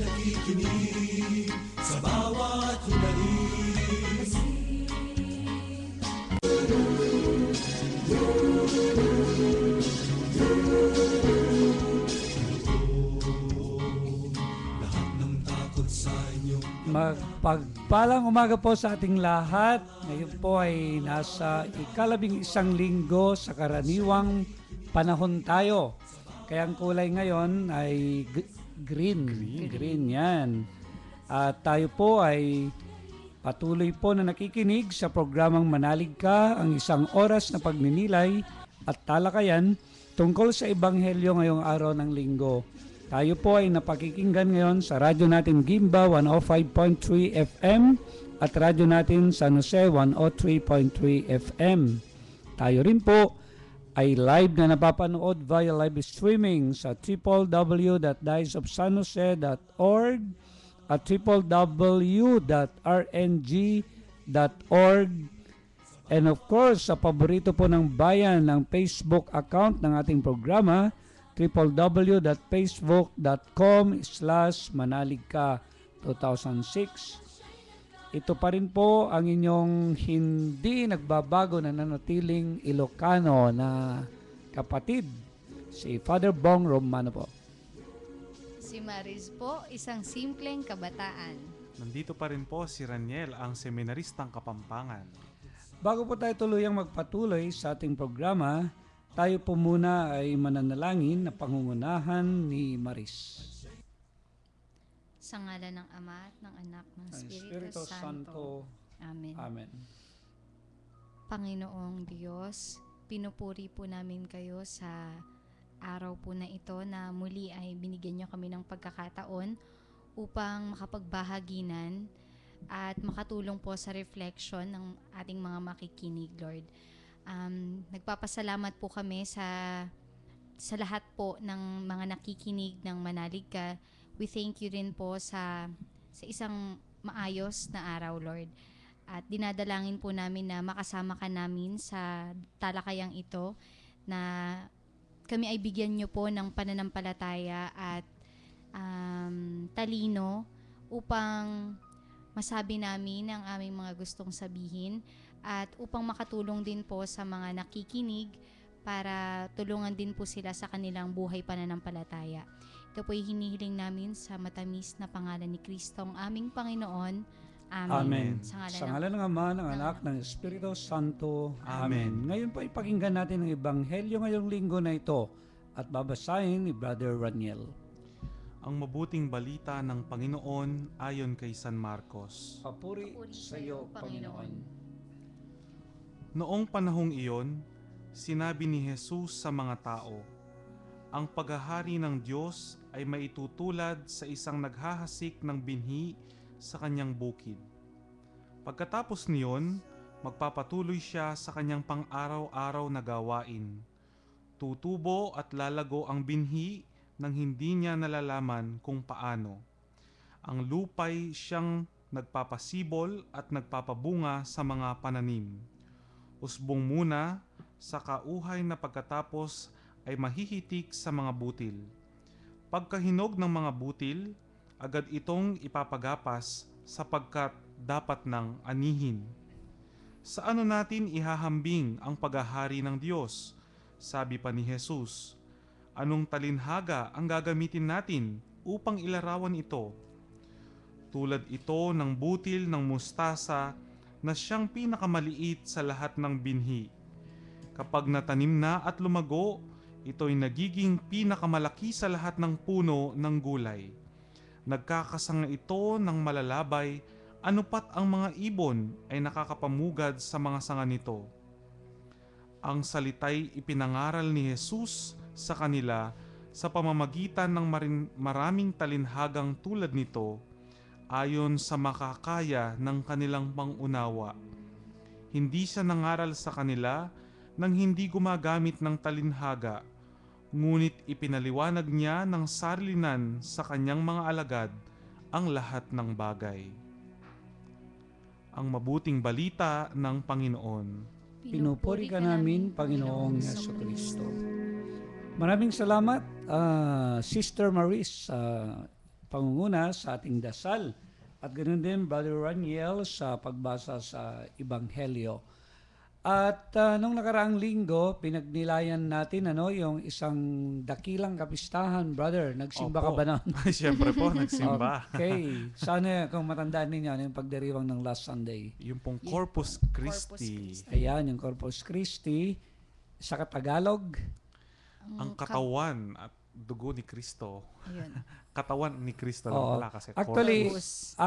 nakikinig sa bawat hilahin. Lahat ng takot sa inyo. Magpagpalang umaga po sa ating lahat. Ngayon po ay nasa ika-11 linggo sa karaniwang panahon tayo. Kaya ang kulay ngayon ay green. Green yan. At tayo po ay patuloy po na nakikinig sa programang Manalig Ka, ang isang oras na pagninilay at talakayan tungkol sa Ebanghelyo ngayong araw ng linggo. Tayo po ay napakikinggan ngayon sa radyo natin Gimba 105.3 FM at radyo natin San Jose 103.3 FM. Tayo rin po ay live na napapanood via live streaming sa www.diocesofsanjose.org at www.rng.org and of course sa paborito po ng bayan ng Facebook account ng ating programa www.facebook.com/manaligka2006. Ito pa rin po ang inyong hindi nagbabago na nanatiling Ilocano na kapatid, si Father Bong Romano po. Si Maris po, isang simpleng kabataan. Nandito pa rin po si Raniel, ang seminaristang Kapampangan. Bago po tayo tuluyang magpatuloy sa ating programa, tayo po muna ay mananalangin na pangungunahan ni Maris. Sa ngalan ng Ama at ng Anak ng Espiritu Santo. Santo. Amen. Amen. Panginoong Diyos, pinupuri po namin kayo sa araw po na ito na muli ay binigyan niyo kami ng pagkakataon upang makapagbahaginan at makatulong po sa reflection ng ating mga makikinig, Lord. Nagpapasalamat po kami sa lahat po ng mga nakikinig ng Manalig Ka. We thank you rin po sa isang maayos na araw, Lord. At dinadalangin po namin na makasama ka namin sa talakayang ito, na kami ay bigyan nyo po ng pananampalataya at talino upang masabi namin ang aming mga gustong sabihin at upang makatulong din po sa mga nakikinig para tulungan din po sila sa kanilang buhay pananampalataya. Ito po ay hinihiling namin sa matamis na pangalan ni Kristo, ang aming Panginoon. Amen. Amen. Sa Sa ngalan ng Ama, ng Anak, ng Espiritu Santo. Amen. Amen. Ngayon po ipakinggan natin ang Ebanghelyo ngayong linggo na ito at babasahin ni Brother Raniel. Ang mabuting balita ng Panginoon ayon kay San Marcos. Papuri sa iyo, Panginoon. Noong panahong iyon, sinabi ni Jesus sa mga tao, ang paghahari ng Diyos ay maitutulad sa isang naghahasik ng binhi sa kanyang bukid. Pagkatapos niyon, magpapatuloy siya sa kanyang pang-araw-araw na gawain. Tutubo at lalago ang binhi nang hindi niya nalalaman kung paano. Ang lupay siyang nagpapasibol at nagpapabunga sa mga pananim. Usbong muna, sa kauhay na pagkatapos ay mahihitik sa mga butil. Pagkahinog ng mga butil, agad itong ipapagapas sapagkat dapat nang anihin. Sa ano natin ihahambing ang paghahari ng Diyos? Sabi pa ni Jesus. Anong talinhaga ang gagamitin natin upang ilarawan ito? Tulad ito ng butil ng mustasa na siyang pinakamaliit sa lahat ng binhi. Kapag natanim na at lumago, ito'y nagiging pinakamalaki sa lahat ng puno ng gulay. Nagkakasanga ito ng malalabay, anupat ang mga ibon ay nakakapamugad sa mga sanga nito. Ang salita'y ipinangaral ni Jesus sa kanila sa pamamagitan ng maraming talinhagang tulad nito, ayon sa makakaya ng kanilang pangunawa. Hindi siya nangaral sa kanila nang hindi gumagamit ng talinhaga, ngunit ipinaliwanag niya ng sarilinan sa kanyang mga alagad ang lahat ng bagay. Ang mabuting balita ng Panginoon. Pinupuri ka namin, Panginoong Jesucristo. Maraming salamat, Sister Maris, sa pangunguna sa ating dasal. At ganoon din, Brother Raniel sa pagbasa sa Ebanghelyo. At nung nakaraang linggo, pinagnilayan natin yung isang dakilang kapistahan, brother. Nagsimba ka Opo. ba nun? Siyempre po, nagsimba. Okay. Sana kung matandaan ninyo, yung pagdiriwang ng last Sunday. Yung pong Corpus Christi. Ayan, yung Corpus Christi. Sa Katagalog, Ang katawan at dugo ni Kristo. Ayun. Katawan ni Kristo lang Oo. pala kasi Actually, Corpus.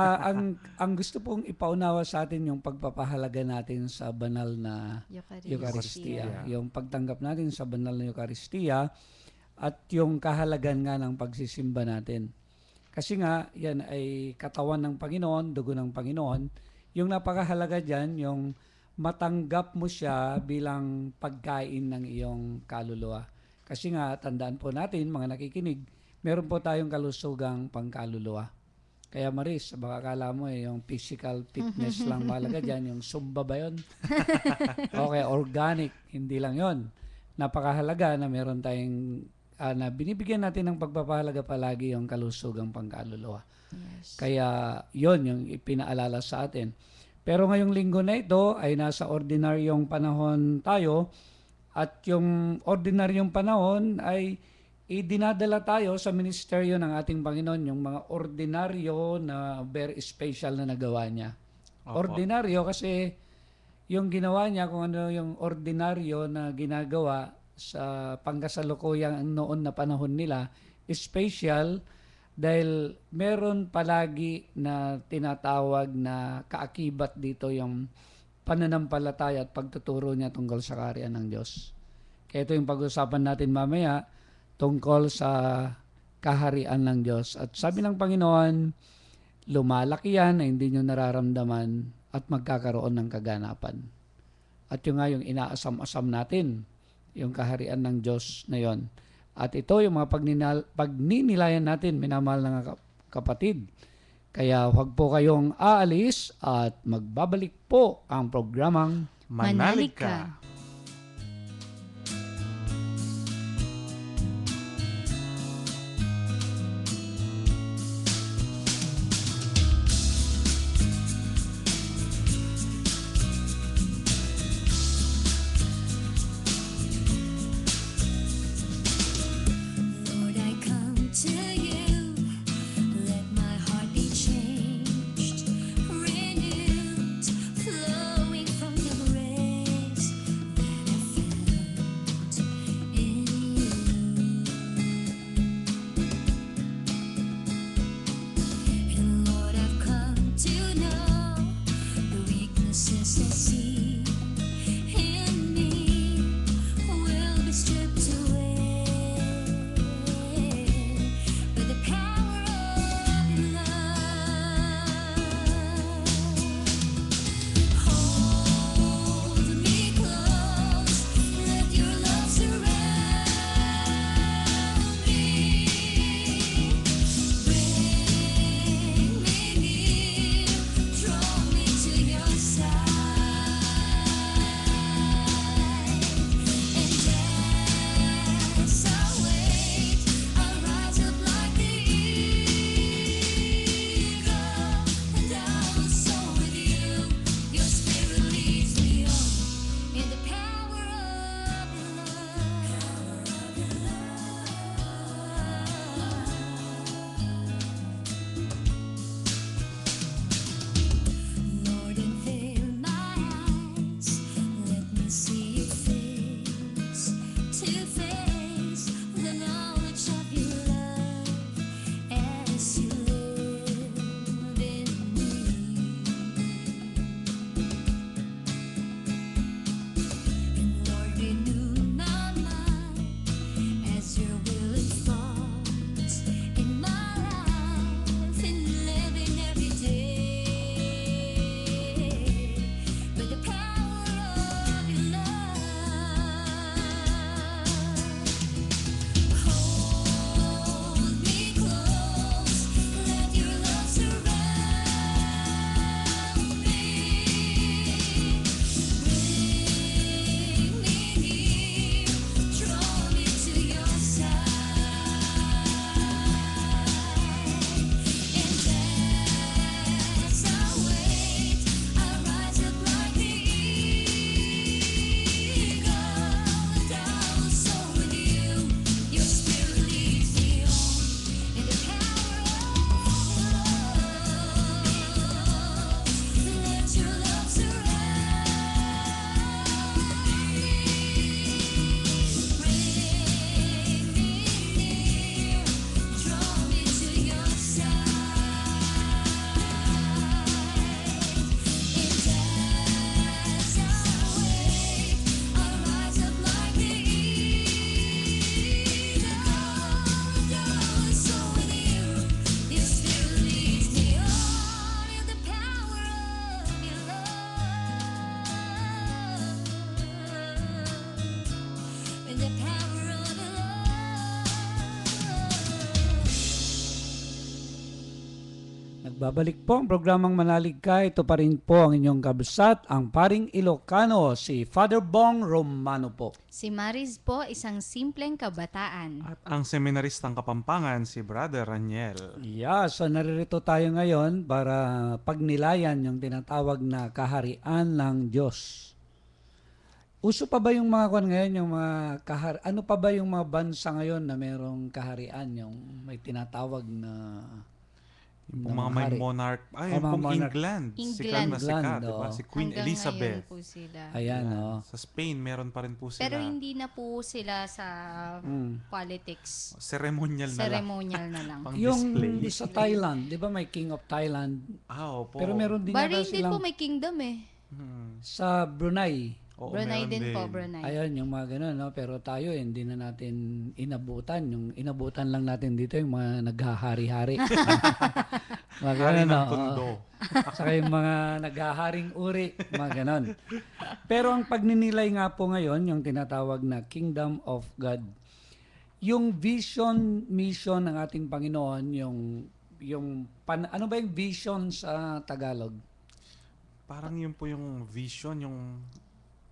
ang gusto pong ipaunawa sa atin yung pagpapahalaga natin sa banal na Eucharistia. Yung pagtanggap natin sa banal na Eucharistia at yung kahalagan nga ng pagsisimba natin. Kasi nga, yan ay katawan ng Panginoon, dugo ng Panginoon. Yung napakahalaga dyan, yung matanggap mo siya bilang pagkain ng iyong kaluluwa. Kasi nga, tandaan po natin, mga nakikinig, meron po tayong kalusugang pangkaluluwa. Kaya Maris, baka akala mo yung physical fitness lang mahalaga dyan, yung Zumba ba yun? Okay, organic, hindi lang yon. Napakahalaga na meron tayong, na binibigyan natin ng pagpapahalaga palagi yung kalusugang pangkaluluwa. Yes. Kaya yon yung ipinaalala sa atin. Pero ngayong linggo na ito ay nasa ordinaryong panahon tayo at yung ordinaryong panahon ay idinadala tayo sa ministeryo ng ating Panginoon, yung mga ordinaryo na very special na nagawa niya. Opo. Ordinaryo kasi yung ginawa niya, kung ano yung ordinaryo na ginagawa sa pangkasalukuyang noon na panahon nila, special dahil meron palagi na tinatawag na kaakibat dito yung pananampalataya at pagtuturo niya tungkol sa kaharian ng Diyos. Kaya ito yung pag-usapan natin mamaya tungkol sa kaharian ng Diyos. At sabi ng Panginoon, lumalaki yan na hindi nyo nararamdaman at magkakaroon ng kaganapan. At yung nga yung inaasam-asam natin, yung kaharian ng Diyos na yon. At ito yung mga pagninilayan natin, minamahal ng kapatid. Kaya huwag po kayong aalis at magbabalik po ang programang Manalig ka. Lord, I come to you. Let my heart be changed, renewed, flowing from your grace. Nagbabalik po ang programang Manalig Ka. Ito pa rin po ang inyong kabsat, ang paring Ilocano, si Father Bong Romano po. Si Maris po, isang simpleng kabataan. At ang seminaristang Kapampangan, si Brother Raniel. Yeah, so naririto tayo ngayon para pagnilayan yung tinatawag na kaharian ng Diyos. Uso pa ba yung mga kwan ngayon, yung mga ano pa ba yung mga bansa ngayon na merong kaharian, yung may tinatawag na Yung pong mga may hari? monarch. Ay, Oh, yung mga pong monarch. England. Sikat na England, sikat, di ba? oo. Si Queen Hanggang Elizabeth. ngayon po sila. Ayan, Yan. oh. Sa Spain, meron pa rin po sila. Pero hindi na po sila sa politics. Ceremonial na lang. Ceremonial na lang. Pang Yung display. sa Thailand, di ba may King of Thailand? Opo. Pero meron din yata Bahrain din silang po may kingdom eh. sa Brunei. Oo, Brunei meron din po, Brunei. Ayun, yung mga ganun, no? Pero tayo, hindi na natin inabutan. Yung inabutan lang natin dito, yung mga naghahari-hari. Mga Hari ganun, ng no? tundo. Saka yung mga naghaharing uri, mga ganun. Pero ang pagninilay nga po ngayon, yung tinatawag na Kingdom of God. Yung vision, mission ng ating Panginoon, ano ba yung vision sa Tagalog? Parang yun po yung vision, yung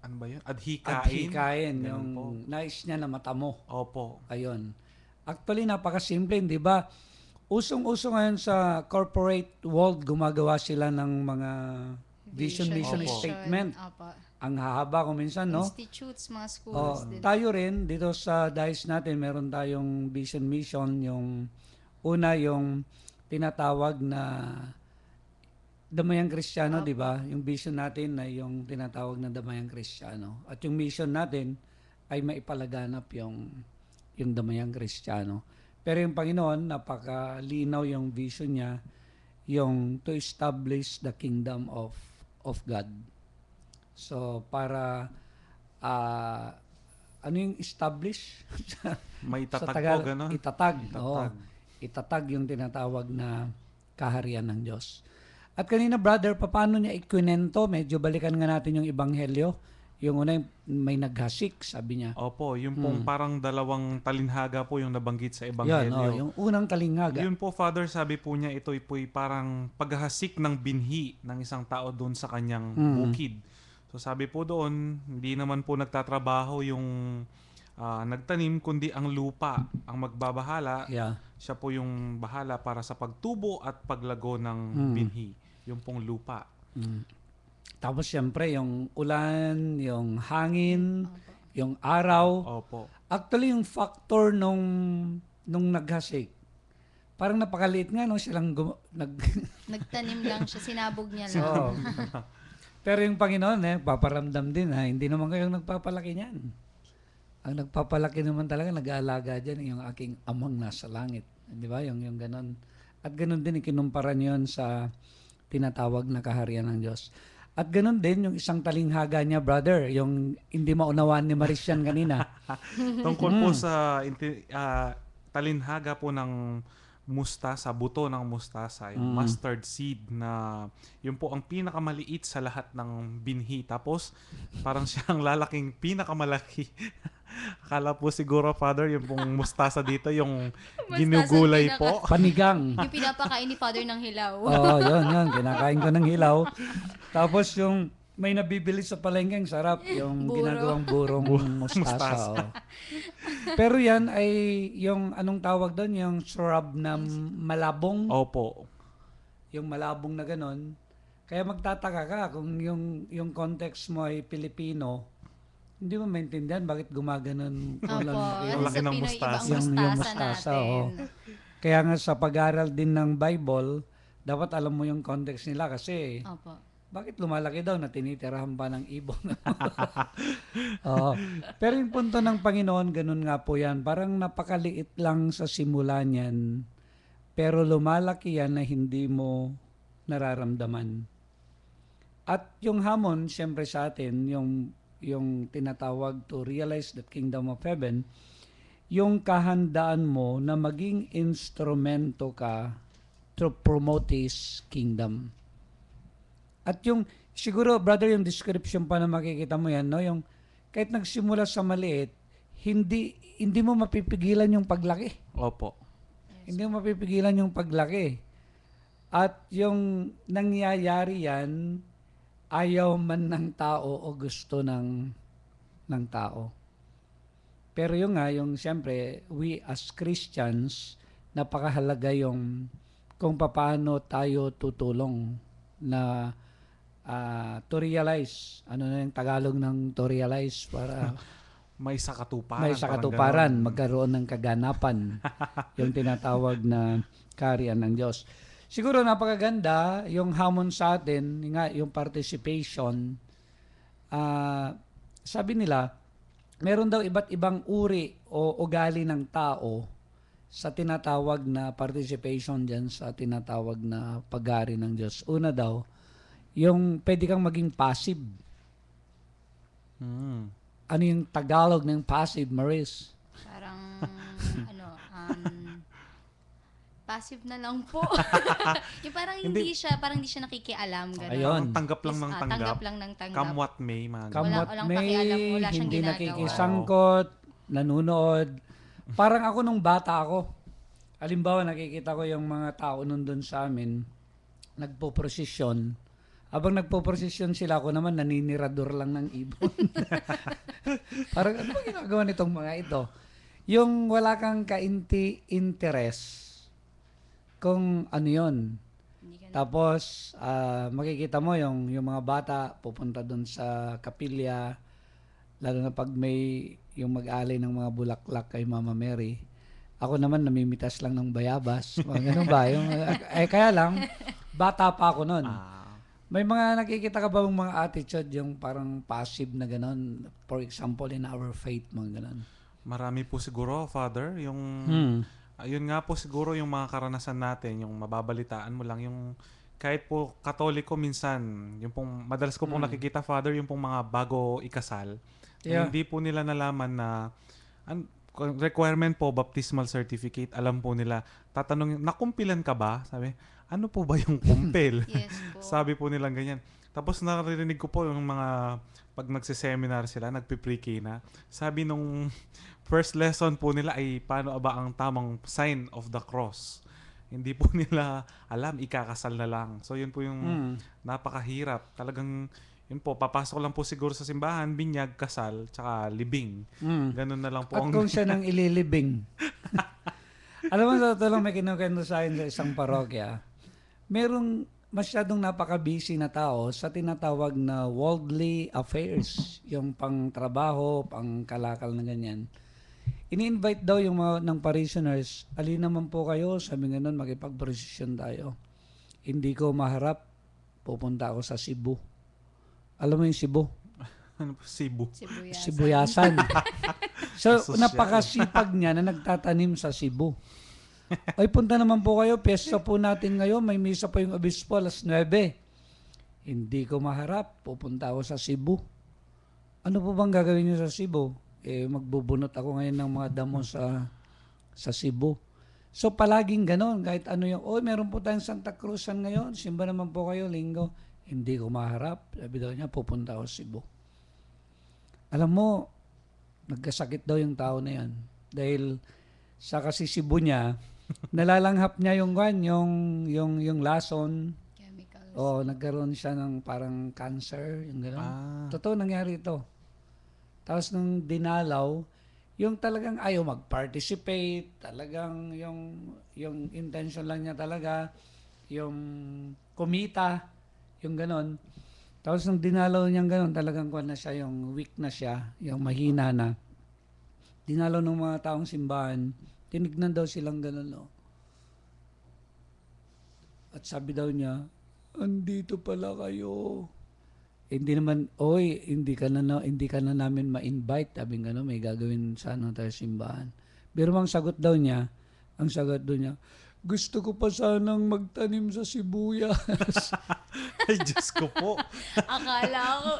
ano ba yun? Adhikain. Adhikain, Ganun yung po. nais niya na matamo. Opo. Ayun. Actually, napakasimple, di ba? Usong-uso ngayon sa corporate world, gumagawa sila ng mga vision, mission Opo. statement. Opo. Ang hahaba kung minsan, no? Institutes, mga Oh, schools din. tayo rin, dito sa diocese natin, meron tayong vision mission. Yung una, yung tinatawag na Damayang Kristiyano, di ba? Yung vision natin ay yung tinatawag na Damayang Kristiyano. At yung mission natin ay maipalaganap yung Damayang Kristiyano. Pero yung Panginoon, napakalinaw yung vision niya, yung to establish the kingdom of God. So, para, ano yung establish? May Sa itatag po, Tagalog, gano'n. Itatag. Itatag. Oo. Itatag yung tinatawag na kaharian ng Diyos. At kanina, brother, paano niya ikwinento? Medyo balikan nga natin yung ebanghelyo. Yung una, may naghasik, sabi niya. Opo, yun pong parang dalawang talinhaga po yung nabanggit sa Yan, Ebanghelyo. yung unang talinghaga. Yun po, Father, sabi po niya, ito po'y parang paghahasik ng binhi ng isang tao doon sa kanyang bukid. So sabi po doon, hindi naman po nagtatrabaho yung nagtanim, kundi ang lupa ang magbabahala. Yeah. Siya po yung bahala para sa pagtubo at paglago ng binhi. Yung pong lupa. Tapos siyempre, yung ulan, yung hangin, yung araw. Opo. Actually, yung factor nung naghasik, parang napakaliit nga, no? Silang Nagtanim lang siya, sinabog niya lang. Oo. Pero yung Panginoon, paparamdam din, hindi naman kayong nagpapalaki niyan. Ang nagpapalaki naman talaga, nag-aalaga dyan, yung aking amang nasa langit. Di ba? Yung ganon. At ganon din, ikinumpara niyon sa tinatawag na kaharian ng Diyos. At ganon din, yung isang talinghaga niya, brother, yung hindi maunawaan ni Marician kanina. Tungkol po sa talinhaga po ng mustasa, buto ng mustasa, yung mustard seed na yun po ang pinakamaliit sa lahat ng binhi. Tapos parang siyang lalaking pinakamalaki. Akala po siguro, Father, yung pong mustasa dito, yung ginugulay po. Panigang. Yung pinapakain ni Father ng hilaw. Oo, yun. Kinakain ko ng hilaw. Tapos yung may nabibili sa palengke, ang sarap. Yung Buro. ginagawang burong mustasa. Oo. Pero yan ay yung anong tawag doon? Yung shrub na malabong. Opo. Yung malabong na ganon. Kaya magtataka ka kung yung context mo ay Pilipino, hindi mo maintindihan bakit gumaganon. Opo. Yung Ano laki sa ng Pinoy, mustasa. ibang Yung mustasa mustasa, natin. oo. Kaya nga sa pag-aaral din ng Bible, dapat alam mo yung context nila kasi Opo. bakit lumalaki daw na tinitirahan pa ng ibon? Oo. Pero yung punto ng Panginoon, ganun nga po yan. Parang napakaliit lang sa simula niyan, pero lumalaki yan na hindi mo nararamdaman. At yung hamon, siyempre sa atin, yung tinatawag to realize that kingdom of heaven, yung kahandaan mo na maging instrumento ka to promote His kingdom. At yung, siguro, brother, yung description pa na makikita mo yan, no? Yung, kahit nagsimula sa maliit, hindi mo mapipigilan yung paglaki. Opo. Hindi mo mapipigilan yung paglaki. At yung nangyayari yan, ayaw man ng tao o gusto ng tao. Pero yung nga, yung siyempre, we as Christians, napakahalaga yung kung paano tayo tutulong na to realize. Ano na yung Tagalog ng to realize para May sakatuparan. may parang sakatuparan, ganon. magkaroon ng kaganapan. Yung tinatawag na kaharian ng Diyos. Siguro napakaganda yung hamon sa atin, yung participation. Sabi nila, meron daw iba't ibang uri o ugali ng tao sa tinatawag na participation dyan sa tinatawag na paghari ng Diyos. Una daw, yung pwede kang maging passive. Mm. Ano yung Tagalog ng passive, Maris? Parang, passive na lang po. Yung parang hindi siya nakikialam. Ganun. Ayun. Parang tanggap lang ng tanggap. Tanggap lang ng tanggap. Come what may, mga Come ganon. what walang may, pakialam, wala siyang hindi ginagawa. nakikisangkot, nanunood. Parang ako nung bata ako. Halimbawa, nakikita ko yung mga tao nun doon sa amin, nagpo-prosesyon. Habang nagpo-prosesyon sila, ako naman naninirador lang ng ibon. Parang ano ba ginagawa nitong mga ito? Yung wala kang interest kung ano yun. Hindi ka na- Tapos, makikita mo yung mga bata pupunta doon sa kapilya, lalo na pag may yung mag-alay ng mga bulaklak kay Mama Mary. Ako naman namimitas lang ng bayabas. Mga ganun ba? Kaya lang, bata pa ako noon. May mga nakikita ka ba mga attitude yung parang passive na gano'n? For example, in our faith, mga gano'n. Marami po siguro, Father, yung ayun nga po siguro yung mga karanasan natin, yung mababalitaan mo lang, yung kahit po Katoliko minsan, yung pong, madalas ko pong nakikita, Father, yung pong mga bago ikasal, Yeah. hindi po nila nalaman na requirement po, baptismal certificate, alam po nila, tatanungin, nakumpilan ka ba? Sabi, ano po ba yung kumpil? Yes po. Sabi po nilang ganyan. Tapos naririnig ko po yung mga, pag nagse-seminar sila, nagpipre-K na, sabi nung first lesson po nila ay paano ba ang tamang sign of the cross. Hindi po nila alam, ikakasal na lang. So yun po yung napakahirap. Talagang, yun po, papasok lang po siguro sa simbahan, binyag, kasal, tsaka libing. Ganun na lang po. At kung siya nang ililibing. Alam mo, sa totoo lang, may kinukento sa akin sa isang parokya. Merong masyadong napaka-busy na tao sa tinatawag na worldly affairs. Yung pang trabaho, pang kalakal na ganyan. Ini-invite daw yung mga ng parishioners, alin naman po kayo, sabi nga nun, makipag-prosesyon tayo. Hindi ko maharap, pupunta ako sa Cebu. Alam mo yung Cebu? Ano po, Cebu. Sibuyas. Sibuyasan. So, Asosyal. napakasipag niya na nagtatanim sa Cebu. Ay, punta naman po kayo, piyesta po natin ngayon, may misa po yung obispo, 9:00. Hindi ko maharap, pupunta ako sa Cebu. Ano po bang gagawin niyo sa Cebu? Magbubunot ako ngayon ng mga damo sa Cebu. So, palaging ganon, kahit ano yung, meron po tayong Santa Cruzan ngayon, simba naman po kayo, linggo. Hindi ko maharap. Sabi daw niya, pupunta ako sa Cebu. Alam mo, nagkasakit daw yung tao na yan. Dahil sa kasi Cebu niya, nalalanghap niya yung lason. Chemicals. Nagkaroon siya ng parang cancer, yung gano'n. Ah. Totoo, nangyari ito. Tapos nung dinalaw, yung talagang ayaw mag-participate, talagang yung intention lang niya talaga, yung kumita, yung gano'n. Tapos nung dinalaw niyang gano'n, talagang kuwan na siya, yung weak na siya, yung mahina na. Dinalaw ng mga taong simbahan, tinignan daw silang gano'n, no? At sabi daw niya, andito pala kayo. Hindi naman, hindi ka na namin ma-invite. Sabi nga, may gagawin sa tayo simbahan. Pero ang sagot daw niya, gusto ko pa sanang magtanim sa sibuyas. Ay, Diyos ko po. Akala ko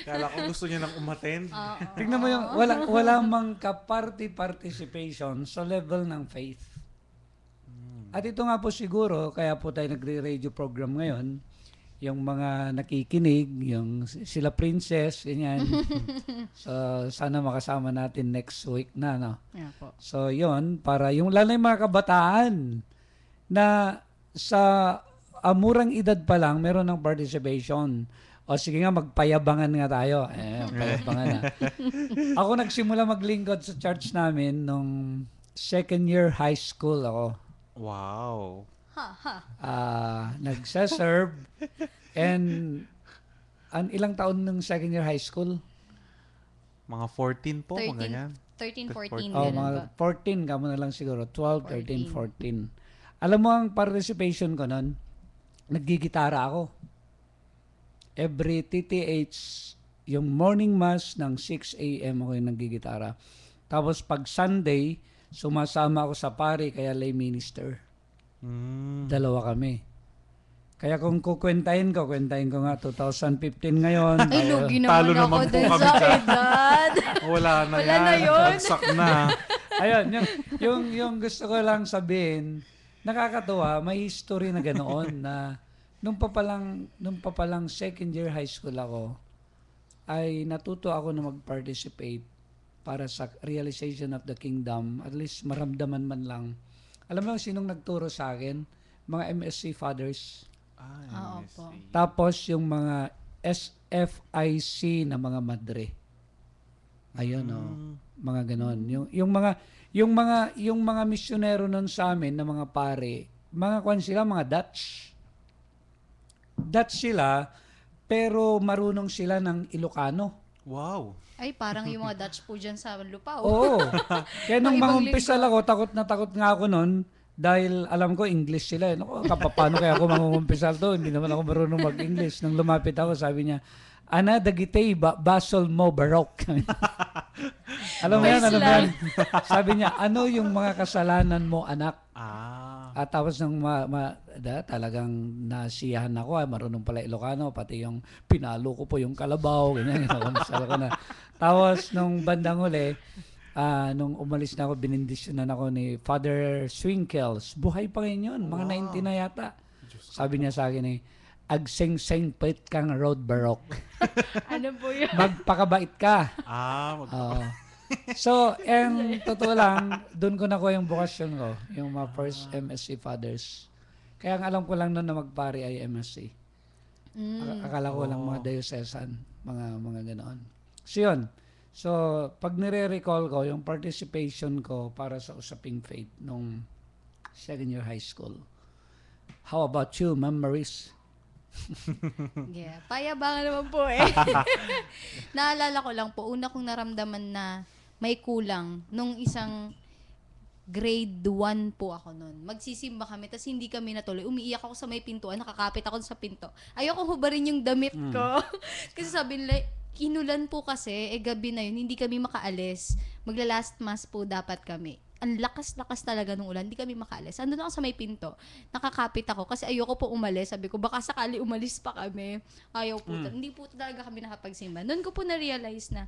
Kala ko gusto niya nang umattend. Tingnan mo yung, wala mang participation sa level ng faith. At ito nga po siguro, kaya po tayo nagre-radio program ngayon, yung mga nakikinig, yung sila Princess, ganyan. So, sana makasama natin next week na, no? Yeah po. So, yon para yung lalo yung mga kabataan na sa murang edad pa lang, meron ng participation. O sige nga, magpayabangan nga tayo. Payabangan na. Ako nagsimula maglingkod sa church namin nung second year high school ako. Wow. Nagsaserve. And ilang taon nung second year high school? Mga 14 po, mga ganyan. 13, 14, Oh, ganun mga ba? 14 kamo na lang siguro. 12, 13, 14. Alam mo ang participation ko nun? Naggigitara ako. Every TTH, yung morning mass ng 6 a.m. ako yung naggigitara. Tapos pag Sunday, sumasama ako sa pari kaya lay minister. Dalawa kami. Kaya kung kwentahin ko nga 2015 ngayon. Ay, lugi Talo naman ako naman po dun kami sa dyan. edad. Wala na Wala yan. na yun. Bagsak na. Ayun, yung gusto ko lang sabihin, nakakatuwa, may history na ganoon na nung pa palang second year high school ako, ay natuto ako na mag-participate para sa realization of the kingdom, at least maramdaman man lang. Alam mo sinong nagturo sa akin? Mga MSC fathers. Oo po. Tapos yung mga SFIC na mga madre. Ayun mga ganon. Yung mga misyonero nun sa amin na mga pare, mga kwan sila, mga Dutch. Dutch sila, pero marunong sila ng Ilocano. Wow. Ay, parang yung mga Dutch po dyan sa Lupao. Oo. Kaya nung Ibang mangumpisal ako, takot na takot nga ako nun dahil alam ko English sila. Naku, paano kaya ako mangumpisal to? Hindi naman ako marunong mag-English. Nung lumapit ako, sabi niya, Ana, dagitay, basol mo, barok. Alam mo yan, alam mo yan. Sabi niya, ano yung mga kasalanan mo, anak? At tapos nung talagang nasiyahan ako, marunong pala Ilocano, pati yung pinalo ko po yung kalabaw, ganyan, nakumusal ko na. Tapos nung bandang huli, nung umalis na ako, binindisyonan ako ni Father Swinkels. Buhay pa ngayon yun, mga 90 na yata. Sabi niya sa akin agsing-sing pait kang road barok. Ano po yun? Magpakabait ka. Oo. So, and totoo lang, doon ko nakuha yung bokasyon ko, yung mga first MSC fathers. Kaya ang alam ko lang noon na magpari ay MSC. Akala ko lang mga diocesan, mga ganoon. So, yun. So, pag nire-recall ko, yung participation ko para sa usaping faith nung second year high school. How about you, Ma'am Maris? Yeah, payabangan naman po Naalala ko lang po, una kong naramdaman na may kulang nung isang grade 1 po ako noon. Magsisimba kami, tapos hindi kami natuloy. Umiiyak ako sa may pintuan, nakakapit ako sa pinto. Ayoko hubarin yung damit ko. Kasi sabi nila, kinulan po kasi, gabi na yun, hindi kami makaalis. Magla-last mass po dapat kami. Ang lakas-lakas talaga nung ulan, hindi kami makaalis. Andun ako sa may pinto, nakakapit ako kasi ayoko po umalis. Sabi ko, baka sakali umalis pa kami. Ayaw po. Hindi po talaga kami nakapagsimba. Noon ko po na-realize na,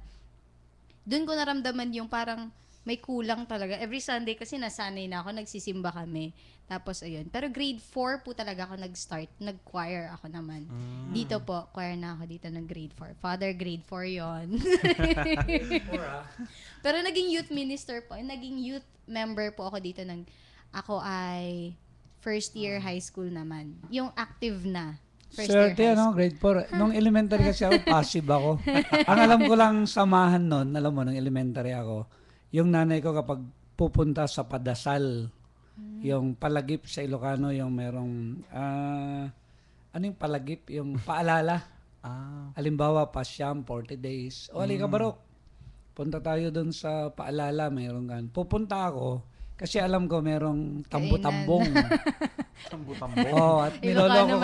doon ko naramdaman yung parang may kulang talaga. Every Sunday kasi nasanay na ako, nagsisimba kami. Tapos ayun. Pero grade 4 po talaga ako nag-start. Nag-choir ako naman. Dito po, choir na ako dito ng grade 4. Father, grade 4 yon. Pero naging youth minister po. Naging youth member po ako dito ako ay first year high school naman. Yung active na. First year Swerte, high school. grade 4. Nung elementary kasi ako, passive ako. Ang alam ko lang samahan nun, alam mo, nung elementary ako, yung nanay ko kapag pupunta sa padasal, yung palagip sa Ilocano, yung merong, ano yung palagip? Yung paalala. Halimbawa, pasyam, 40 days. O, halika barok. Punta tayo dun sa paalala, mayroong gan. Pupunta ako, kasi alam ko merong tambo-tambong. Tambo-tambo. At Ilocano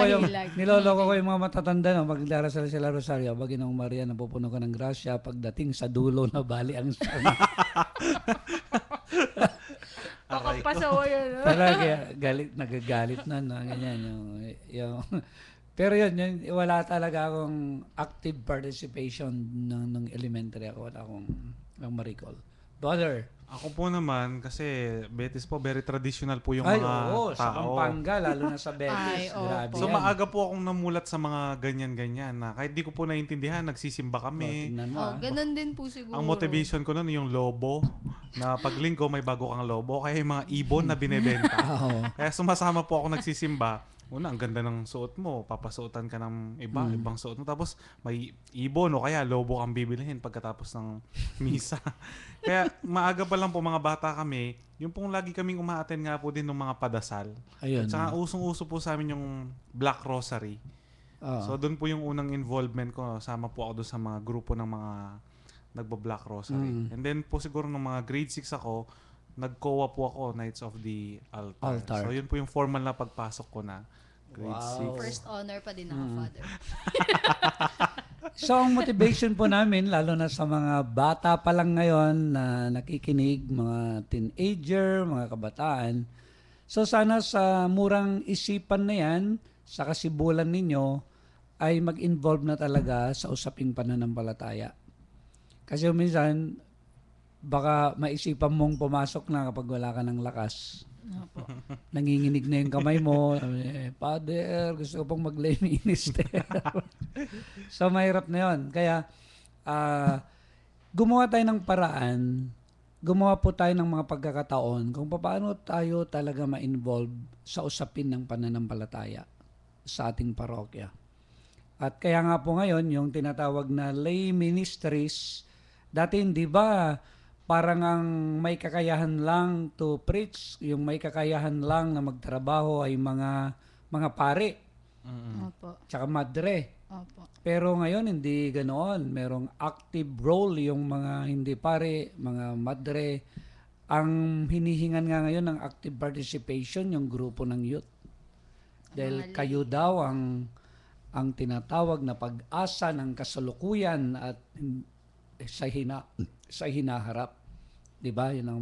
niloloko ko yung mga matatanda na magdarasal sila rosaryo. Baginong Maria, napupuno ka ng grasya. Pagdating sa dulo na bali ang sana. Pasawa yun. Talaga, nagagalit na, ganyan. Pero yun, wala talaga akong active participation ng elementary ako. Wala akong recall. Brother. Ako po naman, kasi Betis po, very traditional po yung Ay, mga oo, sa tao. Pampanga, lalo na sa Betis. Ay, opo. Grabe So yan. maaga po akong namulat sa mga ganyan-ganyan na kahit di ko po naintindihan, nagsisimba Oh, kami. tingnan mo, Oh, ganun din po siguro. Ang motivation ko nun yung lobo, na pag linggo may bago kang lobo, kaya yung mga ibon na binebenta. Oo. Kaya sumasama po ako nagsisimba. Una, ang ganda ng suot mo. Papasuotan ka ng ibang suot mo. Tapos may ibon o kaya lobo kang bibilihin pagkatapos ng misa. Kaya maaga pa lang po mga bata kami, yung pong lagi kaming umaattend nga po din ng mga padasal. Ayun. At saka usong-uso po sa amin yung Black Rosary. Oo. So doon po yung unang involvement ko. Sama po ako doon sa mga grupo ng mga nagba-Black Rosary. And then po siguro nung mga grade 6 ako, nag-COA po ako, Knights of the Altar. So yun po yung formal na pagpasok ko na grade Wow. 6. First honor pa din ako, Father. So, ang motivation po namin, lalo na sa mga bata pa lang ngayon na nakikinig, mga teenager, mga kabataan. So, sana sa murang isipan na yan, sa kasibulan ninyo, ay mag-involve na talaga sa usaping pananampalataya. Kasi minsan, baka maisipan mong pumasok na kapag wala ka ng lakas. Opo. Nanginginig na yung kamay mo. Father, gusto ko pong mag-lay minister. So, mahirap na yun. Kaya, gumawa tayo ng paraan, gumawa po tayo ng mga pagkakataon kung paano tayo talaga ma-involve sa usapin ng pananampalataya sa ating parokya. At kaya nga po ngayon, yung tinatawag na lay ministries, dati hindi ba parang ang may kakayahan lang to preach, yung may kakayahan lang na magtrabaho ay mga pare, Opo. tsaka madre. Opo. Pero ngayon hindi ganoon. Merong active role yung mga hindi pare, mga madre. Ang hinihingan nga ngayon ng active participation yung grupo ng youth. Dahil Mga kayo daw ang tinatawag na pag-asa ng kasalukuyan at sa hinaharap. 'Di ba? Yun ang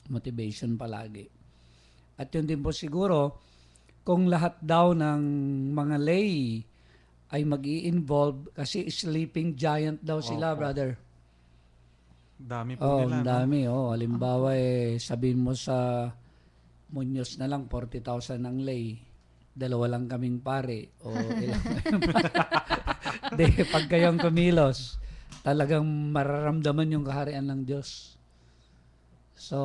motivation palagi. At yun din po siguro kung lahat daw ng mga lay ay mag-i-involve kasi sleeping giant daw sila, Opo. brother. Dami po Oh, nila. ang dami. Oh, halimbawa sabihin mo sa Muñoz na lang 40,000 ang lay. Dalawa lang kaming pare o ilang pag kayong kumilos, talagang mararamdaman yung kaharian ng Diyos. So,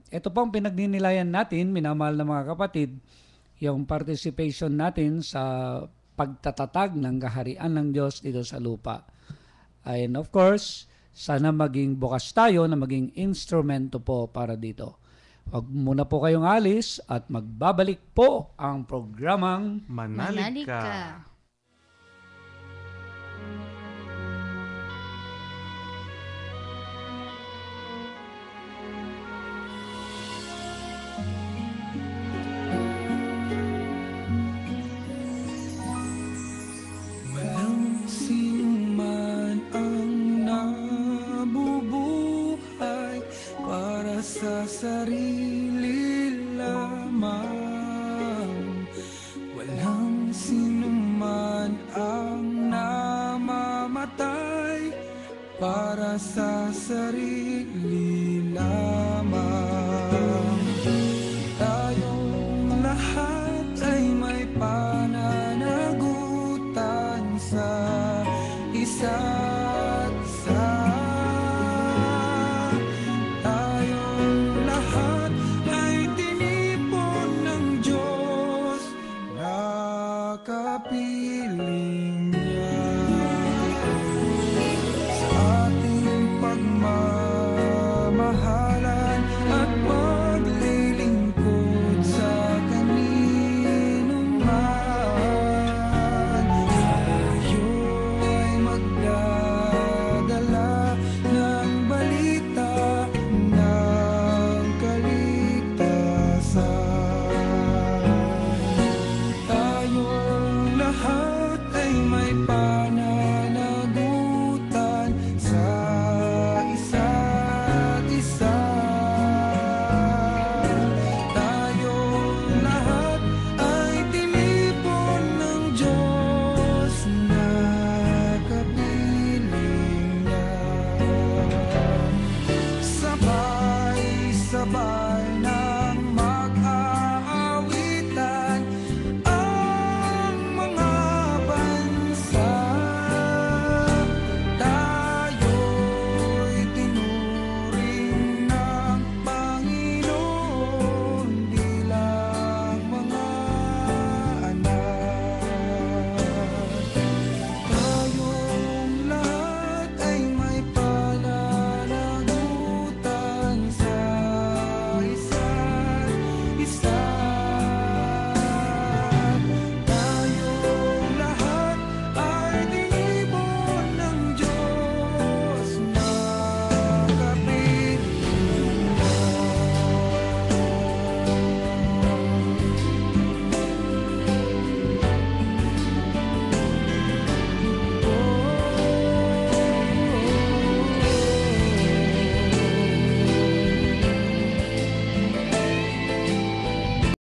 ito pong pinagninilayan natin, minamahal na mga kapatid, yung participation natin sa pagtatatag ng kaharian ng Diyos dito sa lupa. And of course, sana maging bukas tayo na maging instrumento po para dito. Huwag muna po kayong alis at magbabalik po ang programang Manalig Manalig ka. ka. Walang sinuman ang nabubuhay para sa sarili lamang. Walang sinuman ang namamatay para sa sarili lamang. Tayong lahat ay may pananagutan sa isa't isa. Tayong lahat ay tinipon ng Diyos na kapiling.